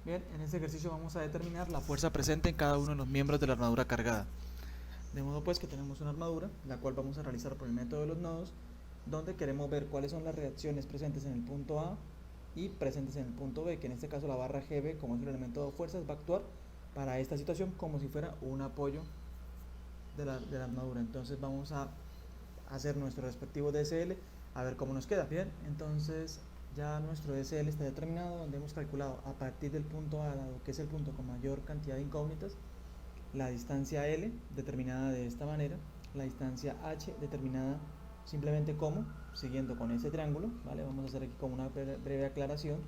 Bien, en este ejercicio vamos a determinar la fuerza presente en cada uno de los miembros de la armadura cargada. De modo pues que tenemos una armadura, la cual vamos a realizar por el método de los nodos, donde queremos ver cuáles son las reacciones presentes en el punto A y presentes en el punto B, que en este caso la barra GB, como es el elemento de fuerzas, va a actuar para esta situación como si fuera un apoyo de la armadura. Entonces vamos a hacer nuestro respectivo DSL a ver cómo nos queda. Bien, entonces ya nuestro DSL está determinado, donde hemos calculado a partir del punto A, dado que es el punto con mayor cantidad de incógnitas, la distancia L determinada de esta manera, la distancia H determinada simplemente como, siguiendo con ese triángulo, ¿vale? Vamos a hacer aquí como una breve aclaración,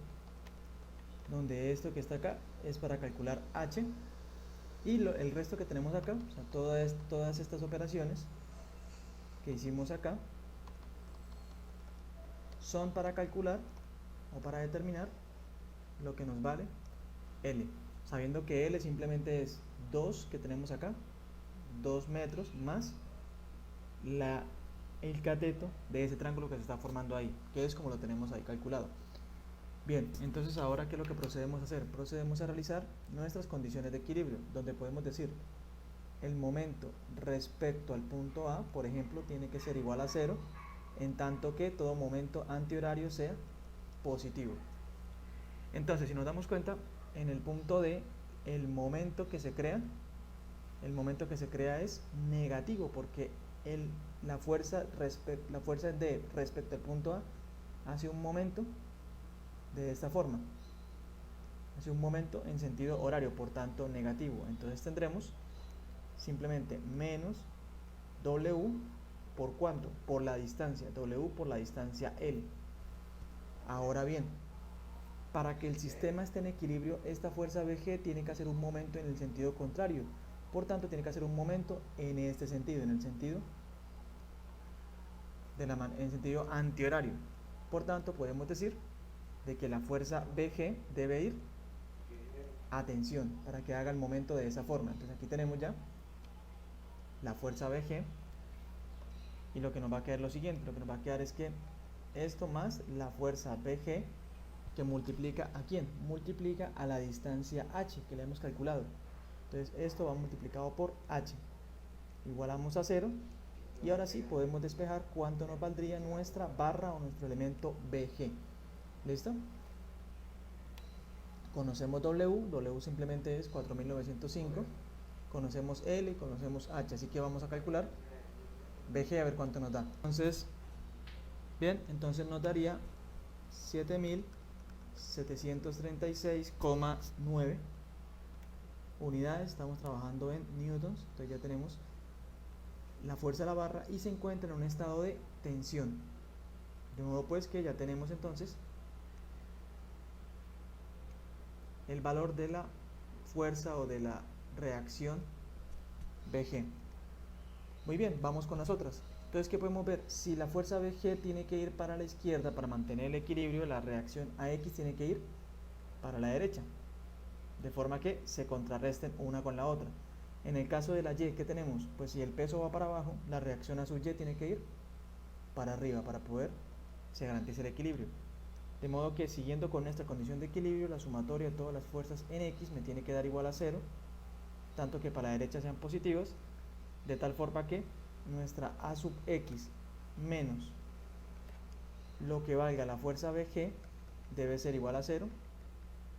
donde esto que está acá es para calcular H, y el resto que tenemos acá, o sea, todas estas operaciones que hicimos acá, son para calcular o para determinar lo que nos vale L, sabiendo que L simplemente es 2 que tenemos acá, 2 metros más el cateto de ese triángulo que se está formando ahí, que es como lo tenemos ahí calculado. Bien, entonces ahora ¿qué es lo que procedemos a hacer? Procedemos a realizar nuestras condiciones de equilibrio, donde podemos decir el momento respecto al punto A, por ejemplo, tiene que ser igual a 0, en tanto que todo momento antihorario sea positivo. Entonces, si nos damos cuenta, en el punto D, el momento que se crea es negativo, porque la fuerza D respecto al punto A hace un momento de esta forma, hace un momento en sentido horario, por tanto negativo. Entonces tendremos simplemente menos W por cuánto, por la distancia, W por la distancia L. Ahora bien, para que el sistema esté en equilibrio, esta fuerza BG tiene que hacer un momento en el sentido contrario, por tanto tiene que hacer un momento en este sentido, en el sentido antihorario. Por tanto podemos decir de que la fuerza BG debe ir a tensión para que haga el momento de esa forma. Entonces aquí tenemos ya la fuerza BG, y lo que nos va a quedar es lo siguiente, lo que nos va a quedar es que esto más la fuerza BG, que multiplica a quién, multiplica a la distancia H que le hemos calculado. Entonces esto va multiplicado por H, igualamos a 0, y ahora sí podemos despejar cuánto nos valdría nuestra barra o nuestro elemento BG. ¿Listo? Conocemos W simplemente es 4905, conocemos L y conocemos H, así que vamos a calcular BG a ver cuánto nos da. Entonces, bien, entonces nos daría 7736,9 unidades. Estamos trabajando en newtons, entonces ya tenemos la fuerza de la barra y se encuentra en un estado de tensión, de modo pues que ya tenemos entonces el valor de la fuerza o de la reacción BG. Muy bien, vamos con las otras. Entonces, ¿qué podemos ver? Si la fuerza BG tiene que ir para la izquierda para mantener el equilibrio, la reacción AX tiene que ir para la derecha, de forma que se contrarresten una con la otra. En el caso de la Y, ¿qué tenemos? Pues si el peso va para abajo, la reacción a su Y tiene que ir para arriba para poder se garantice el equilibrio. De modo que siguiendo con esta condición de equilibrio, la sumatoria de todas las fuerzas en X me tiene que dar igual a 0, tanto que para la derecha sean positivas, de tal forma que nuestra A sub X menos lo que valga la fuerza BG debe ser igual a 0.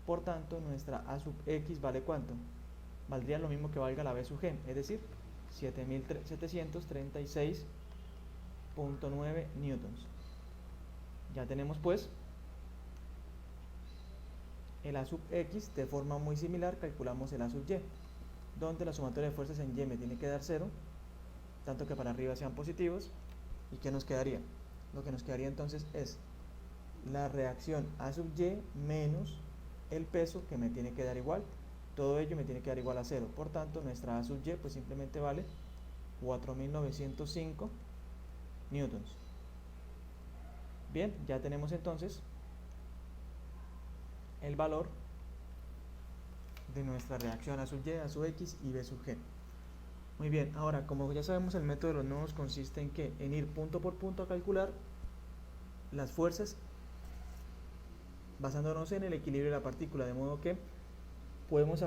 Por tanto, nuestra A sub X vale ¿cuánto? Valdría lo mismo que valga la B sub G, es decir, 7736,9 newtons. Ya tenemos pues el A sub X. De forma muy similar calculamos el A sub Y, donde la sumatoria de fuerzas en Y me tiene que dar 0, tanto que para arriba sean positivos. ¿Y qué nos quedaría? Lo que nos quedaría entonces es la reacción A sub Y menos el peso, que me tiene que dar igual, todo ello me tiene que dar igual a 0. Por tanto, nuestra A sub Y pues simplemente vale 4905 newtons. Bien, ya tenemos entonces el valor de nuestra reacción A sub Y, A sub X y B sub G. Muy bien, ahora como ya sabemos, el método de los nodos consiste en que en ir punto por punto a calcular las fuerzas basándonos en el equilibrio de la partícula, de modo que podemos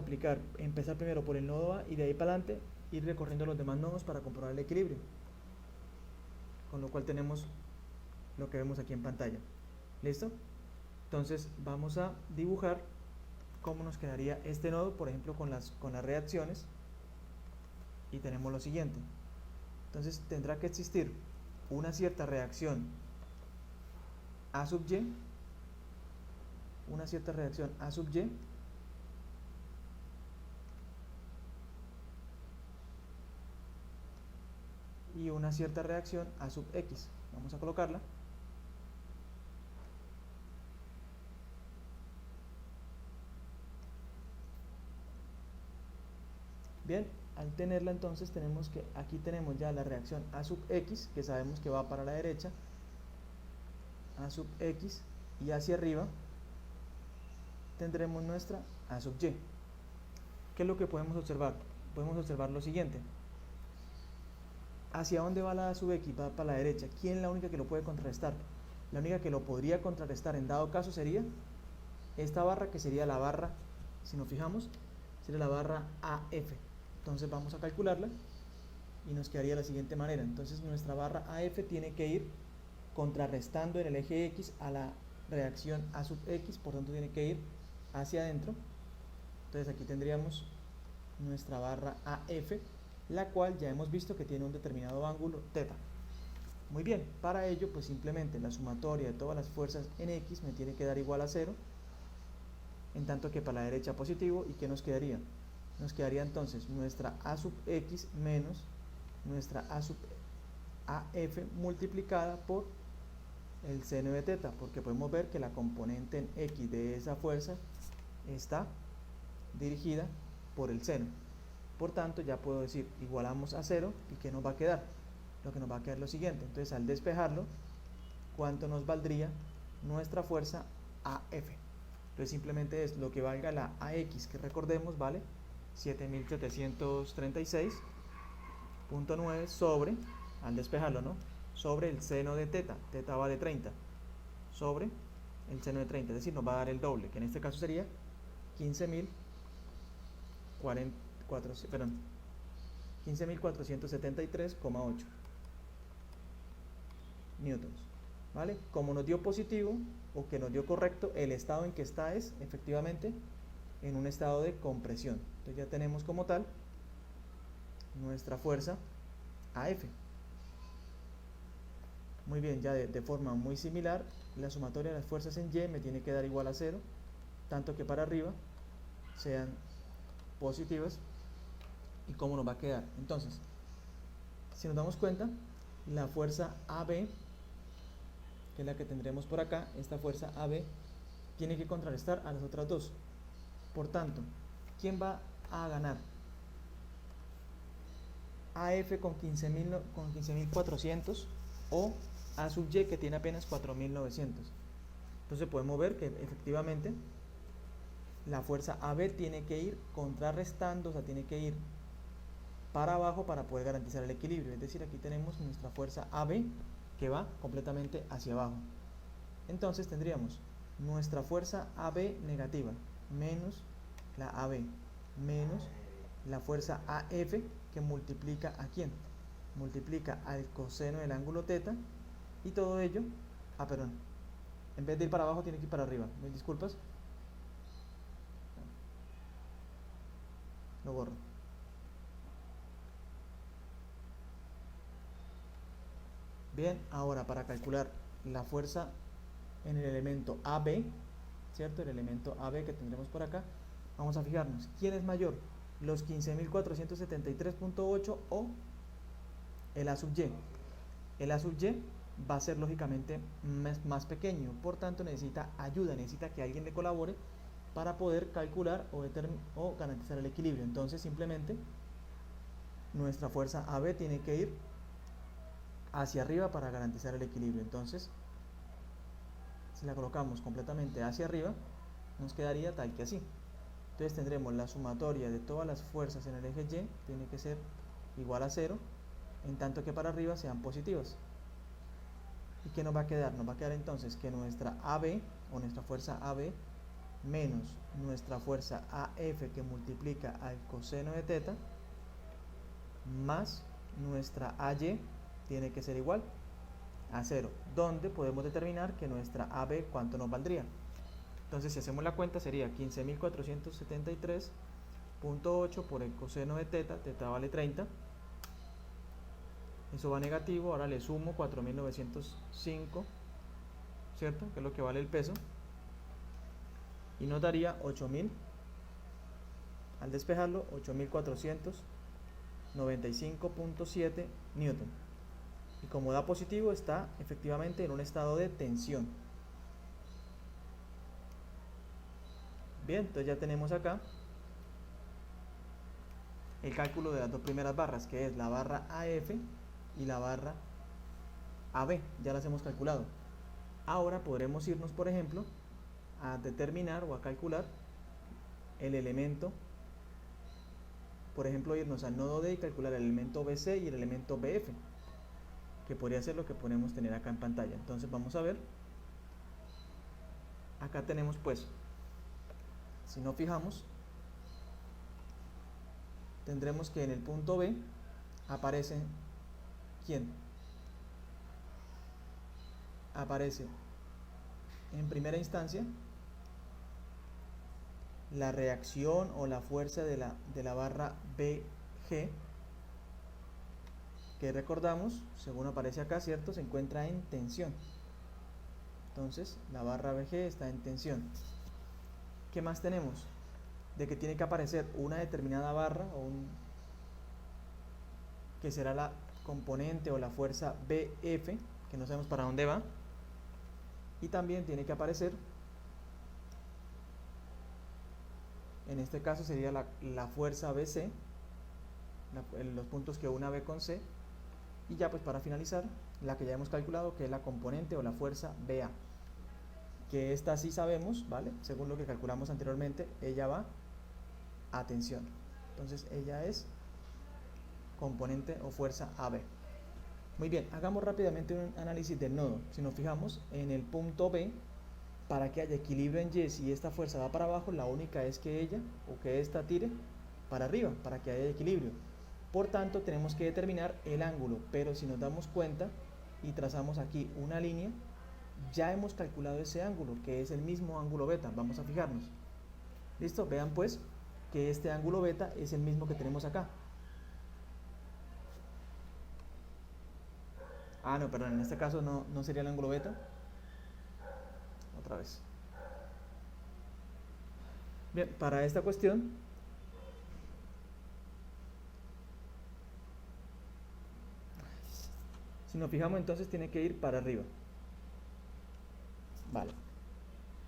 empezar primero por el nodo A y de ahí para adelante ir recorriendo los demás nodos para comprobar el equilibrio, con lo cual tenemos lo que vemos aquí en pantalla. ¿Listo? Entonces vamos a dibujar cómo nos quedaría este nodo, por ejemplo con las reacciones, y tenemos lo siguiente. Entonces tendrá que existir una cierta reacción A sub Y, una cierta reacción A sub Y, y una cierta reacción A sub X. Vamos a colocarla. Bien, al tenerla entonces tenemos que, aquí tenemos ya la reacción A sub X, que sabemos que va para la derecha, A sub X, y hacia arriba tendremos nuestra A sub Y. ¿Qué es lo que podemos observar? Podemos observar lo siguiente. ¿Hacia dónde va la A sub X? Va para la derecha. ¿Quién es la única que lo puede contrarrestar? La única que lo podría contrarrestar en dado caso sería esta barra, que sería la barra, si nos fijamos, sería la barra AF. Entonces vamos a calcularla y nos quedaría de la siguiente manera. Entonces nuestra barra AF tiene que ir contrarrestando en el eje X a la reacción A sub X, por tanto tiene que ir hacia adentro. Entonces aquí tendríamos nuestra barra AF, la cual ya hemos visto que tiene un determinado ángulo θ. Muy bien, para ello pues simplemente la sumatoria de todas las fuerzas en X me tiene que dar igual a 0, en tanto que para la derecha positivo. ¿Y qué nos quedaría? Nos quedaría entonces nuestra A sub X menos nuestra A sub AF multiplicada por el seno de θ, porque podemos ver que la componente en X de esa fuerza está dirigida por el seno. Por tanto, ya puedo decir, igualamos a 0, ¿y qué nos va a quedar? Lo que nos va a quedar es lo siguiente. Entonces, al despejarlo, ¿cuánto nos valdría nuestra fuerza AF? Entonces, simplemente es lo que valga la AX, que recordemos, ¿vale? 7736.9 sobre, al despejarlo, ¿no? Sobre el seno de θ, θ vale 30, sobre el seno de 30, es decir, nos va a dar el doble, que en este caso sería 15.473,8 newtons, ¿vale? Como nos dio positivo, o que nos dio correcto, el estado en que está es, efectivamente, en un estado de compresión. Entonces ya tenemos como tal nuestra fuerza AF. Muy bien, ya de forma muy similar, la sumatoria de las fuerzas en Y me tiene que dar igual a 0, tanto que para arriba sean positivas. ¿Y cómo nos va a quedar? Entonces, si nos damos cuenta, la fuerza AB, que es la que tendremos por acá, esta fuerza AB tiene que contrarrestar a las otras dos. Por tanto, ¿quién va a ganar? AF con 15.400 o A sub Y, que tiene apenas 4.900. Entonces podemos ver que efectivamente la fuerza AB tiene que ir contrarrestando, o sea, tiene que ir para abajo para poder garantizar el equilibrio. Es decir, aquí tenemos nuestra fuerza AB que va completamente hacia abajo. Entonces tendríamos nuestra fuerza AB negativa menos la AB menos la fuerza AF, que multiplica ¿a quién? Multiplica al coseno del ángulo θ, y todo ello, perdón, en vez de ir para abajo tiene que ir para arriba, mil disculpas, lo borro. Bien, ahora para calcular la fuerza en el elemento AB, ¿cierto? El elemento AB que tendremos por acá, vamos a fijarnos, ¿quién es mayor? ¿Los 15.473.8 o el A sub Y? El A sub Y va a ser lógicamente más pequeño, por tanto necesita ayuda, necesita que alguien le colabore para poder calcular o garantizar el equilibrio. Entonces simplemente nuestra fuerza AB tiene que ir hacia arriba para garantizar el equilibrio. Entonces, si la colocamos completamente hacia arriba, nos quedaría tal que así. Entonces tendremos la sumatoria de todas las fuerzas en el eje Y, tiene que ser igual a 0, en tanto que para arriba sean positivas. ¿Y qué nos va a quedar? Nos va a quedar entonces que nuestra AB, o nuestra fuerza AB, menos nuestra fuerza AF que multiplica al coseno de teta más nuestra AY tiene que ser igual a 0, donde podemos determinar que nuestra AB cuánto nos valdría. Entonces si hacemos la cuenta sería 15.473.8 por el coseno de teta, teta vale 30, eso va negativo, ahora le sumo 4.905, ¿cierto? Que es lo que vale el peso, y nos daría 8.000, al despejarlo, 8.495.7 newton. Y como da positivo, está efectivamente en un estado de tensión. Bien, entonces ya tenemos acá el cálculo de las dos primeras barras, que es la barra AF y la barra AB, ya las hemos calculado. Ahora podremos irnos, por ejemplo, a determinar o a calcular el elemento, por ejemplo, irnos al nodo D y calcular el elemento BC y el elemento BF, que podría ser lo que podemos tener acá en pantalla. Entonces vamos a ver, acá tenemos pues, si nos fijamos, tendremos que en el punto B aparece, ¿quién? Aparece en primera instancia la reacción o la fuerza de la barra BG, que recordamos, según aparece acá, ¿cierto? Se encuentra en tensión. Entonces la barra BG está en tensión. ¿Qué más tenemos? De que tiene que aparecer una determinada barra que será la componente o la fuerza BF, que no sabemos para dónde va, y también tiene que aparecer, en este caso sería la fuerza BC, los puntos que una B con C, y ya pues para finalizar la que ya hemos calculado, que es la componente o la fuerza BA, que esta sí sabemos, ¿vale? Según lo que calculamos anteriormente, ella va a tensión, entonces ella es componente o fuerza AB. Muy bien, hagamos rápidamente un análisis del nodo. Si nos fijamos en el punto B, para que haya equilibrio en Y, si esta fuerza va para abajo, la única es que ella o que esta tire para arriba, para que haya equilibrio. Por tanto, tenemos que determinar el ángulo, pero si nos damos cuenta y trazamos aquí una línea, ya hemos calculado ese ángulo, que es el mismo ángulo beta. Vamos a fijarnos. ¿Listo? Vean pues que este ángulo beta es el mismo que tenemos acá. Ah, no, perdón, en este caso no sería el ángulo beta. Otra vez. Bien, para esta cuestión, si nos fijamos, entonces tiene que ir para arriba. Vale.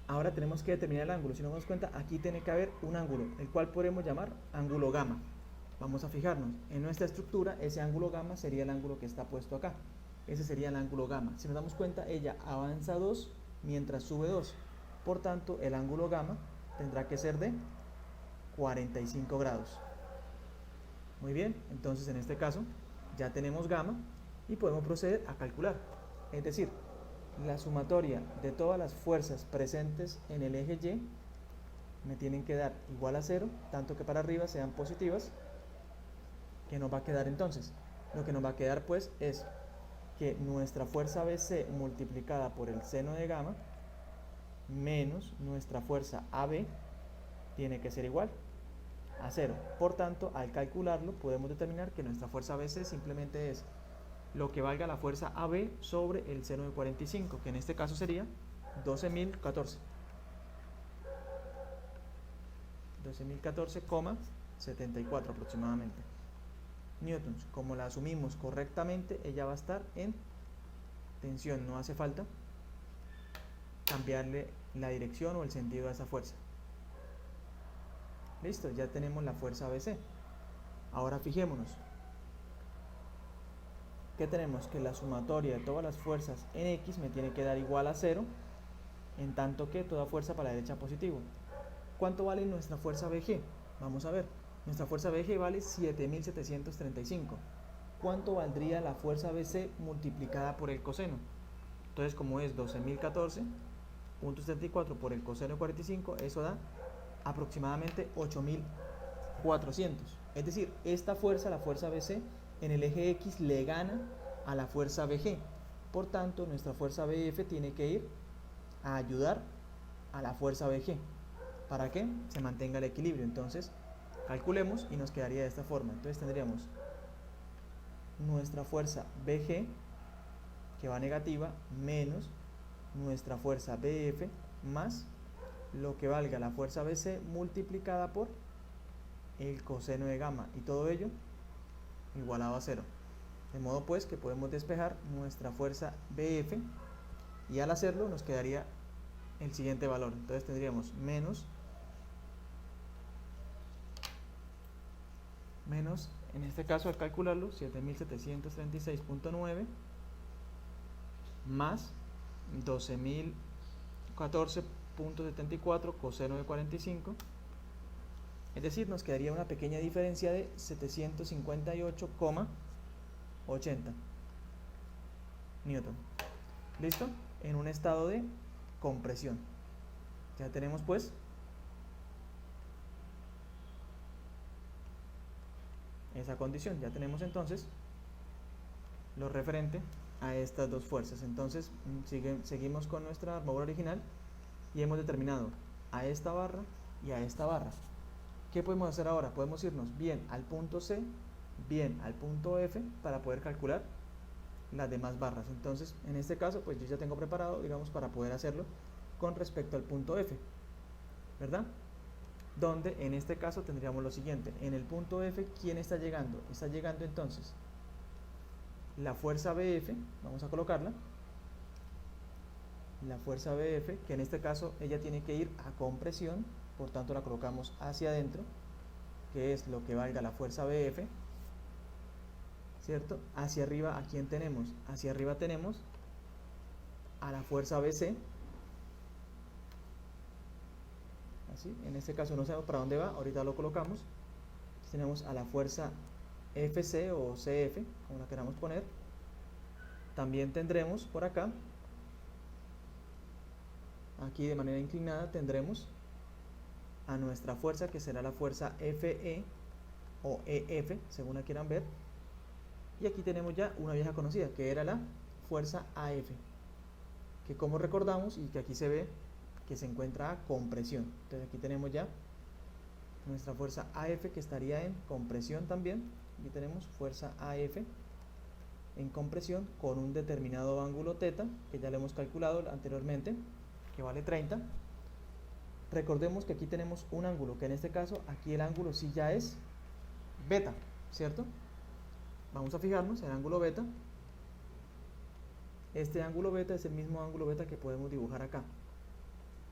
Ahora tenemos que determinar el ángulo. Si nos damos cuenta, aquí tiene que haber un ángulo, el cual podemos llamar ángulo gamma. Vamos a fijarnos. En nuestra estructura, ese ángulo gamma sería el ángulo que está puesto acá. Ese sería el ángulo gamma. Si nos damos cuenta, ella avanza 2 mientras sube 2. Por tanto, el ángulo gamma tendrá que ser de 45 grados. Muy bien, entonces en este caso ya tenemos gamma y podemos proceder a calcular. Es decir, la sumatoria de todas las fuerzas presentes en el eje Y me tienen que dar igual a 0, tanto que para arriba sean positivas. ¿Qué nos va a quedar entonces? Lo que nos va a quedar pues es que nuestra fuerza BC multiplicada por el seno de gamma menos nuestra fuerza AB tiene que ser igual a 0. Por tanto, al calcularlo podemos determinar que nuestra fuerza BC simplemente es lo que valga la fuerza AB sobre el seno de 45, que en este caso sería 12.014. 12.014,74 aproximadamente newtons. Como la asumimos correctamente, ella va a estar en tensión. No hace falta cambiarle la dirección o el sentido a esa fuerza. Listo, ya tenemos la fuerza BC. Ahora fijémonos. ¿Qué tenemos? Que la sumatoria de todas las fuerzas en X me tiene que dar igual a 0, en tanto que toda fuerza para la derecha positivo. ¿Cuánto vale nuestra fuerza BG? Vamos a ver. Nuestra fuerza BG vale 7.735. ¿Cuánto valdría la fuerza BC multiplicada por el coseno? Entonces, como es 12.014, .74 por el coseno de 45, eso da aproximadamente 8400. Es decir, esta fuerza, la fuerza BC, en el eje X le gana a la fuerza BG. Por tanto, nuestra fuerza BF tiene que ir a ayudar a la fuerza BG para que se mantenga el equilibrio. Entonces, calculemos y nos quedaría de esta forma. Entonces tendríamos nuestra fuerza BG, que va negativa, menos nuestra fuerza BF, más lo que valga la fuerza BC multiplicada por el coseno de gamma, y todo ello igualado a 0. De modo pues que podemos despejar nuestra fuerza BF, y al hacerlo nos quedaría el siguiente valor. Entonces tendríamos menos, en este caso al calcularlo, 7736.9 más 12.014.74 coseno de 45, es decir, nos quedaría una pequeña diferencia de 758,80 newton. ¿Listo? En un estado de compresión. Ya tenemos pues esa condición. Ya tenemos entonces lo referente a estas dos fuerzas. Entonces seguimos con nuestra armadura original y hemos determinado a esta barra y a esta barra. ¿Qué podemos hacer ahora? Podemos irnos bien al punto C, bien al punto F para poder calcular las demás barras. Entonces, en este caso, pues yo ya tengo preparado, digamos, para poder hacerlo con respecto al punto F, ¿verdad? Donde en este caso tendríamos lo siguiente: en el punto F, ¿quién está llegando? Está llegando entonces la fuerza BF, vamos a colocarla, la fuerza BF, que en este caso ella tiene que ir a compresión, por tanto la colocamos hacia adentro, que es lo que valga la fuerza BF, ¿cierto? Hacia arriba, ¿a quién tenemos? Hacia arriba tenemos a la fuerza BC, así, en este caso no sabemos para dónde va, ahorita lo colocamos. Tenemos a la fuerza FC o CF, como la queramos poner. También tendremos por acá, aquí de manera inclinada, tendremos a nuestra fuerza, que será la fuerza FE o EF, según la quieran ver. Y aquí tenemos ya una vieja conocida, que era la fuerza AF, que como recordamos y que aquí se ve que se encuentra a compresión. Entonces aquí tenemos ya nuestra fuerza AF, que estaría en compresión también. Aquí tenemos fuerza AF en compresión con un determinado ángulo θ, que ya lo hemos calculado anteriormente, que vale 30. Recordemos que aquí tenemos un ángulo, que en este caso aquí el ángulo sí ya es beta, ¿cierto? Vamos a fijarnos en el ángulo beta. Este ángulo beta es el mismo ángulo beta que podemos dibujar acá.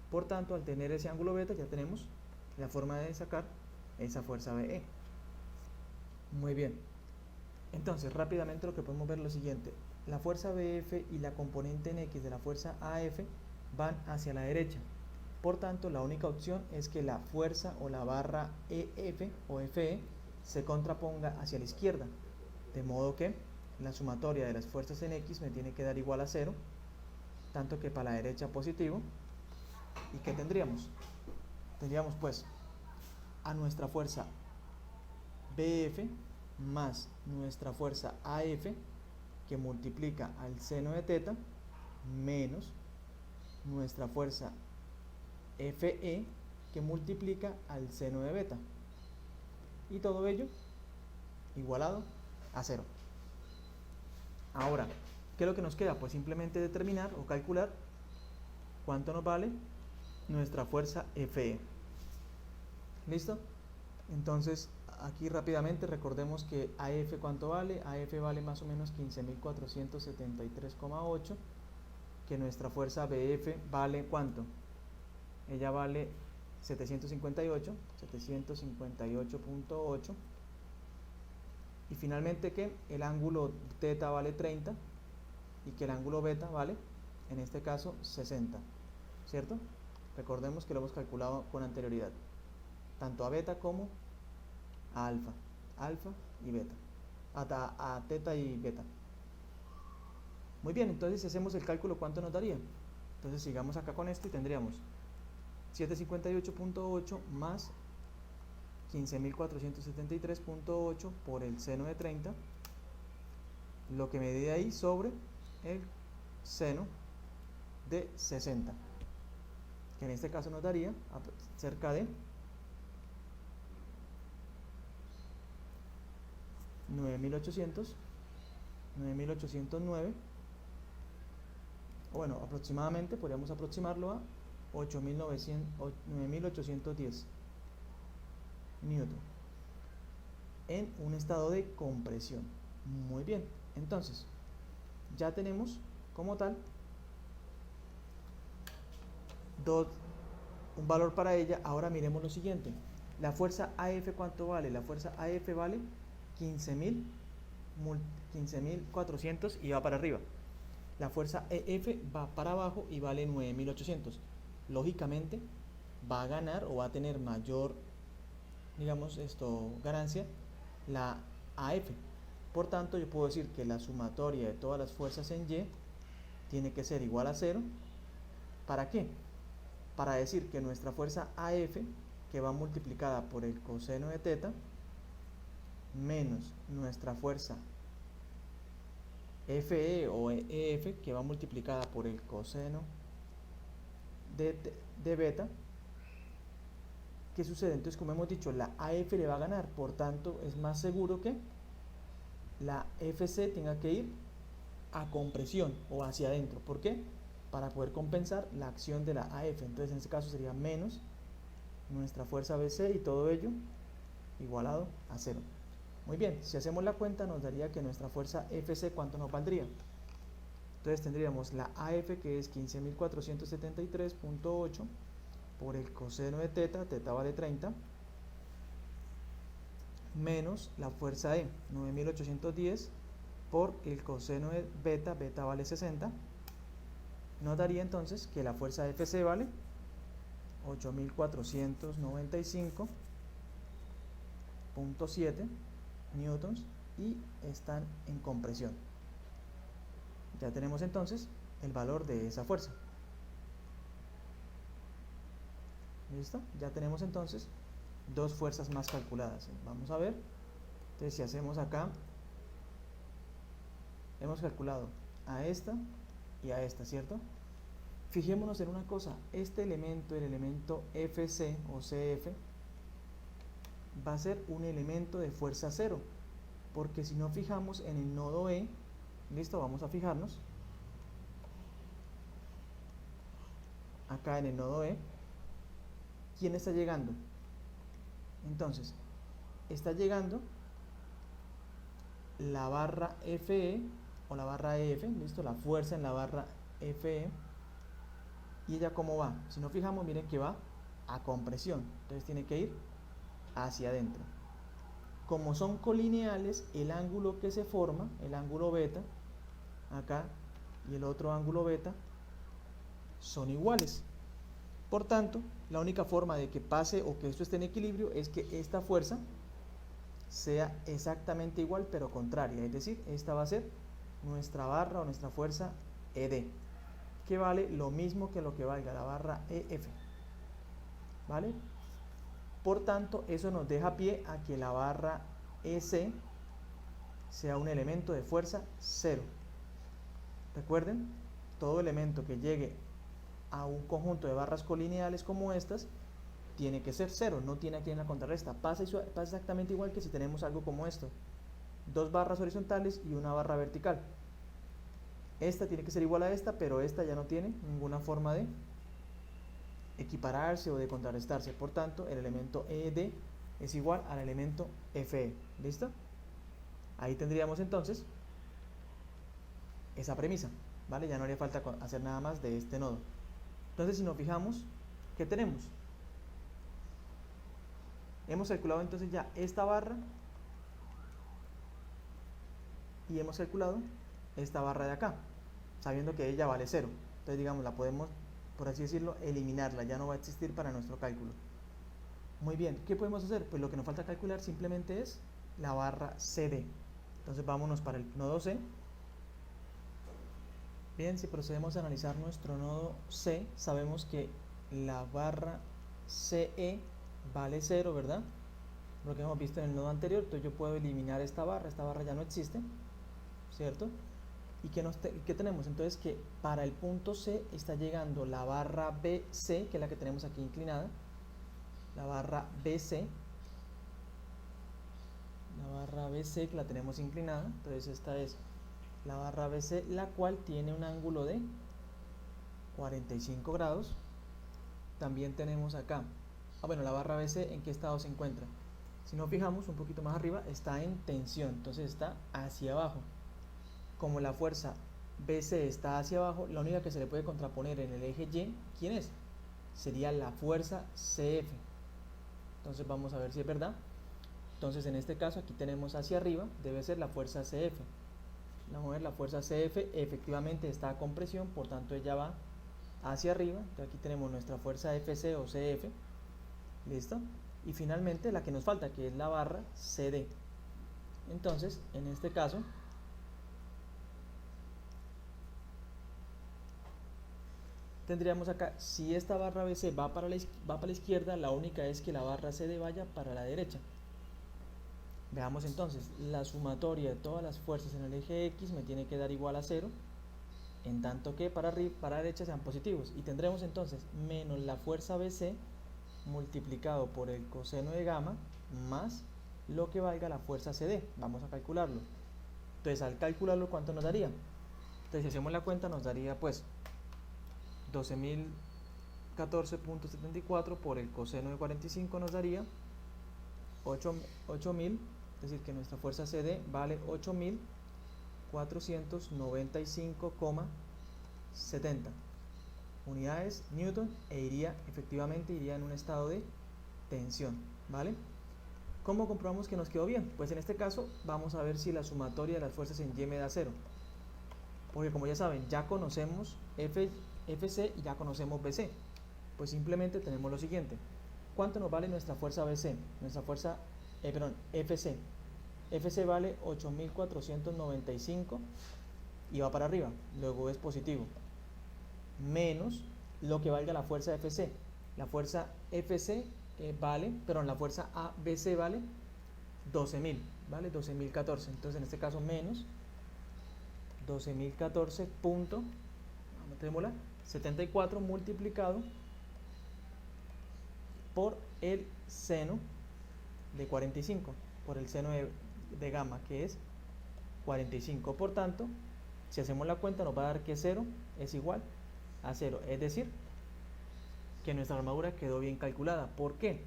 Por tanto, al tener ese ángulo beta ya tenemos la forma de sacar esa fuerza BE. Muy bien. Entonces, rápidamente lo que podemos ver es lo siguiente: la fuerza BF y la componente en X de la fuerza AF van hacia la derecha. Por tanto, la única opción es que la fuerza o la barra EF o FE se contraponga hacia la izquierda, de modo que la sumatoria de las fuerzas en X me tiene que dar igual a 0, tanto que para la derecha positivo. ¿Y qué tendríamos? Tendríamos pues a nuestra fuerza BF más nuestra fuerza AF, que multiplica al seno de θ, menos nuestra fuerza FE, que multiplica al seno de beta, y todo ello igualado a 0. Ahora, ¿qué es lo que nos queda? Pues simplemente determinar o calcular cuánto nos vale nuestra fuerza FE. ¿Listo? Entonces, aquí rápidamente recordemos que AF, ¿cuánto vale? AF vale más o menos 15.473,8, que nuestra fuerza BF vale ¿cuánto? Ella vale 758.8, y finalmente que el ángulo θ vale 30 y que el ángulo beta vale, en este caso, 60, ¿cierto? Recordemos que lo hemos calculado con anterioridad, tanto a beta como a alfa y beta, a θ y beta. Muy bien, entonces si hacemos el cálculo, ¿cuánto nos daría? Entonces sigamos acá con esto y tendríamos 758.8 más 15.473.8 por el seno de 30, lo que me dé ahí sobre el seno de 60, que en este caso nos daría cerca de 9.809, o bueno, aproximadamente podríamos aproximarlo a 9.810 newton en un estado de compresión. Muy bien, entonces ya tenemos como tal un valor para ella. Ahora miremos lo siguiente: la fuerza AF, ¿cuánto vale? La fuerza AF vale 15.400 y va para arriba. La fuerza EF va para abajo y vale 9.800. Lógicamente va a ganar o va a tener mayor, digamos, ganancia la AF. Por tanto, yo puedo decir que la sumatoria de todas las fuerzas en Y tiene que ser igual a 0. ¿Para qué? Para decir que nuestra fuerza AF, que va multiplicada por el coseno de teta, menos nuestra fuerza FE o EF, que va multiplicada por el coseno de beta. ¿Qué sucede? Entonces, como hemos dicho, la AF le va a ganar, por tanto es más seguro que la FC tenga que ir a compresión o hacia adentro. ¿Por qué? Para poder compensar la acción de la AF. Entonces en este caso sería menos nuestra fuerza BC y todo ello igualado a 0. Muy bien, si hacemos la cuenta nos daría que nuestra fuerza FC, ¿cuánto nos valdría? Entonces tendríamos la AF, que es 15.473.8 por el coseno de teta, teta vale 30, menos la fuerza E, 9.810 por el coseno de beta, beta vale 60, nos daría entonces que la fuerza FC vale 8.495.7 newtons y están en compresión. Ya tenemos entonces el valor de esa fuerza. ¿Listo? Ya tenemos entonces dos fuerzas más calculadas. Vamos a ver. Entonces, si hacemos acá, hemos calculado a esta y a esta, ¿cierto? Fijémonos en una cosa: este elemento, el elemento FC o CF, va a ser un elemento de fuerza 0, porque si no fijamos en el nodo E, listo, vamos a fijarnos acá en el nodo E. ¿Quién está llegando? Entonces, está llegando la barra FE o la barra EF, listo, la fuerza en la barra FE. ¿Y ella cómo va? Si nos fijamos, miren que va a compresión, entonces tiene que ir hacia adentro. Como son colineales, el ángulo que se forma, el ángulo beta, acá, y el otro ángulo beta, son iguales. Por tanto, la única forma de que pase o que esto esté en equilibrio es que esta fuerza sea exactamente igual pero contraria, es decir, esta va a ser nuestra barra o nuestra fuerza ED, que vale lo mismo que lo que valga la barra EF, ¿vale? Por tanto, eso nos deja pie a que la barra EC sea un elemento de fuerza 0. Recuerden, todo elemento que llegue a un conjunto de barras colineales como estas tiene que ser 0, no tiene aquí en la contrarresta. Pasa exactamente igual que si tenemos algo como esto: dos barras horizontales y una barra vertical. Esta tiene que ser igual a esta, pero esta ya no tiene ninguna forma de equipararse o de contrarrestarse. Por tanto, el elemento ED es igual al elemento FE. ¿Listo? Ahí tendríamos entonces esa premisa, ¿vale? Ya no haría falta hacer nada más de este nodo. Entonces, si nos fijamos, ¿qué tenemos? Hemos calculado entonces ya esta barra y hemos calculado esta barra de acá, sabiendo que ella vale 0. Entonces, digamos, la podemos, por así decirlo, eliminarla, ya no va a existir para nuestro cálculo. Muy bien, ¿qué podemos hacer? Pues lo que nos falta calcular simplemente es la barra CD. Entonces vámonos para el nodo C. Bien, si procedemos a analizar nuestro nodo C, sabemos que la barra CE vale 0, ¿verdad? Lo que hemos visto en el nodo anterior. Entonces yo puedo eliminar esta barra ya no existe, ¿cierto? ¿Y qué tenemos? Entonces que para el punto C está llegando la barra BC, que es la que tenemos aquí inclinada, la barra BC, que la tenemos inclinada. Entonces esta es la barra BC, la cual tiene un ángulo de 45 grados. También tenemos acá, bueno, la barra BC, ¿en qué estado se encuentra? Si nos fijamos un poquito más arriba, está en tensión, entonces está hacia abajo. Como la fuerza BC está hacia abajo, la única que se le puede contraponer en el eje Y, ¿quién es? Sería la fuerza CF. Entonces vamos a ver si es verdad. Entonces en este caso aquí tenemos hacia arriba, debe ser la fuerza CF. Vamos a ver, la fuerza CF efectivamente está a compresión, por tanto ella va hacia arriba. Entonces aquí tenemos nuestra fuerza FC o CF. ¿Listo? Y finalmente la que nos falta, que es la barra CD. Entonces en este caso tendríamos acá, si esta barra BC va para la izquierda, la única es que la barra CD vaya para la derecha. Veamos entonces, la sumatoria de todas las fuerzas en el eje X me tiene que dar igual a 0, en tanto que para la derecha sean positivos. Y tendremos entonces menos la fuerza BC multiplicado por el coseno de gamma más lo que valga la fuerza CD. Vamos a calcularlo. Entonces al calcularlo, ¿cuánto nos daría? Entonces si hacemos la cuenta nos daría pues 12.014.74 por el coseno de 45 nos daría 8.000, es decir que nuestra fuerza CD vale 8.495,70 unidades Newton e efectivamente iría en un estado de tensión, ¿vale? ¿Cómo comprobamos que nos quedó bien? Pues en este caso vamos a ver si la sumatoria de las fuerzas en Y me da 0, porque como ya saben, ya conocemos FC y ya conocemos BC. Pues simplemente tenemos lo siguiente: ¿cuánto nos vale nuestra fuerza BC? Nuestra fuerza, FC. FC vale 8.495 y va para arriba, luego es positivo, menos lo que valga la fuerza FC. La fuerza FC la fuerza ABC vale 12.000, ¿vale? 12.014. Entonces en este caso menos 12.014.74 multiplicado por el seno de 45, por el seno de gamma, que es 45. Por tanto, si hacemos la cuenta nos va a dar que 0 es igual a 0, es decir, que nuestra armadura quedó bien calculada. ¿Por qué?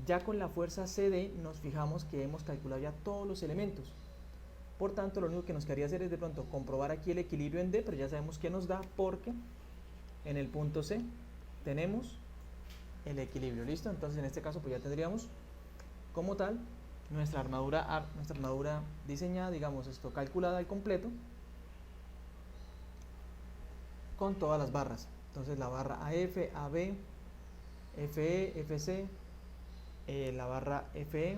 Ya con la fuerza CD nos fijamos que hemos calculado ya todos los elementos. Por tanto, lo único que nos quedaría hacer es de pronto comprobar aquí el equilibrio en D, pero ya sabemos que nos da porque en el punto C tenemos el equilibrio. ¿Listo? Entonces en este caso pues ya tendríamos como tal nuestra armadura diseñada, digamos esto, calculada al completo con todas las barras. Entonces la barra AF, AB, FE, FC, la barra FE,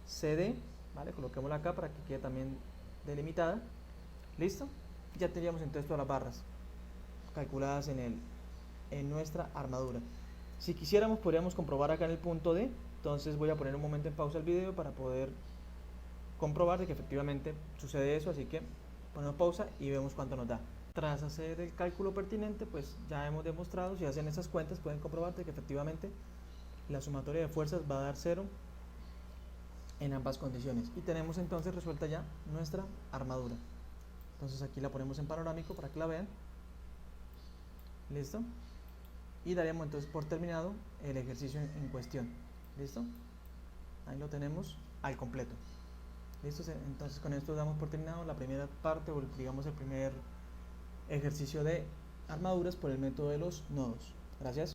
CD, ¿vale? Coloquémosla acá para que quede también delimitada. ¿Listo? Ya tendríamos entonces todas las barras calculadas en nuestra armadura. Si quisiéramos podríamos comprobar acá en el punto D. Entonces voy a poner un momento en pausa el video para poder comprobar de que efectivamente sucede eso, así que ponemos pausa y vemos cuánto nos da. Tras hacer el cálculo pertinente, pues ya hemos demostrado, si hacen esas cuentas pueden comprobar de que efectivamente la sumatoria de fuerzas va a dar 0 en ambas condiciones. Y tenemos entonces resuelta ya nuestra armadura. Entonces aquí la ponemos en panorámico para que la vean. ¿Listo? Y daremos entonces por terminado el ejercicio en cuestión. ¿Listo? Ahí lo tenemos al completo. ¿Listo? Entonces con esto damos por terminado la primera parte, o digamos el primer ejercicio de armaduras por el método de los nodos. Gracias.